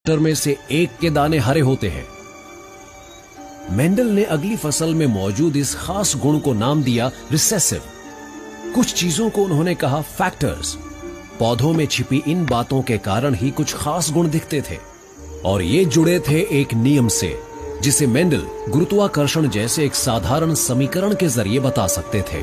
टमाटर में से एक के दाने हरे होते हैं। मेंडल ने अगली फसल में मौजूद इस खास गुण को नाम दिया रिसेसिव। कुछ चीजों को उन्होंने कहा फैक्टर्स। पौधों में छिपी इन बातों के कारण ही कुछ खास गुण दिखते थे और ये जुड़े थे एक नियम से, जिसे मेंडल गुरुत्वाकर्षण जैसे एक साधारण समीकरण के जरिए बता सकते थे।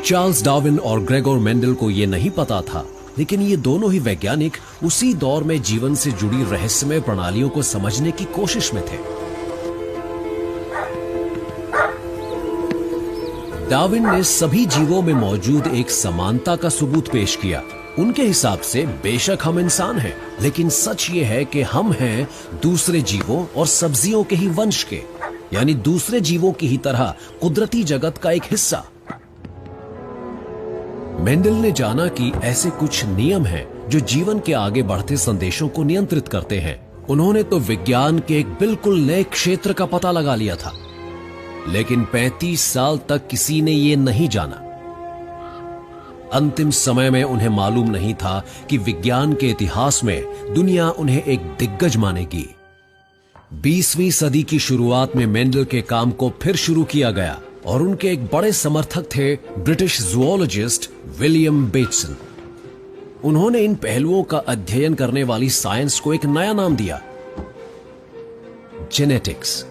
चार्ल्स डार्विन और ग्रेगोर मेंडल को यह नहीं पता था, लेकिन ये दोनों ही वैज्ञानिक उसी दौर में जीवन से जुड़ी रहस्यमय प्रणालियों को समझने की कोशिश में थे। डार्विन ने सभी जीवों में मौजूद एक समानता का सबूत पेश किया। उनके हिसाब से बेशक हम इंसान हैं, लेकिन सच ये है कि हम हैं दूसरे जीवों और सब्जियों के ही वंश के, यानी दूसरे जीवों की ही तरह कुदरती जगत का एक हिस्सा। मेंडल ने जाना कि ऐसे कुछ नियम हैं जो जीवन के आगे बढ़ते संदेशों को नियंत्रित करते हैं। उन्होंने तो विज्ञान के एक बिल्कुल नए क्षेत्र का पता लगा लिया था, लेकिन 35 साल तक किसी ने ये नहीं जाना। अंतिम समय में उन्हें मालूम नहीं था कि विज्ञान के इतिहास में दुनिया उन्हें एक दिग्गज मानेगी। 20वीं सदी की शुरुआत में मेंडल के काम को फिर शुरू किया गया और उनके एक बड़े समर्थक थे ब्रिटिश जूलॉजिस्ट विलियम बेटसन। उन्होंने इन पहलुओं का अध्ययन करने वाली साइंस को एक नया नाम दिया, जेनेटिक्स।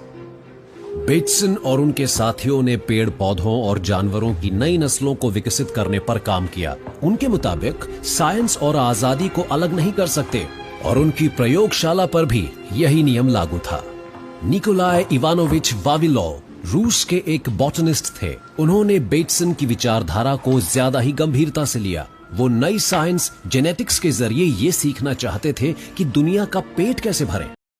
बेटसन और उनके साथियों ने पेड़ पौधों और जानवरों की नई नस्लों को विकसित करने पर काम किया। उनके मुताबिक साइंस और आजादी को अलग नहीं कर सकते और उनकी प्रयोगशाला पर भी यही नियम लागू था। निकोलाई इवानोविच वाविलोव रूस के एक बॉटनिस्ट थे। उन्होंने बेटसन की विचारधारा को ज्यादा ही गंभीरता से लिया। वो नई साइंस जेनेटिक्स के जरिए ये सीखना चाहते थे कि दुनिया का पेट कैसे भरें।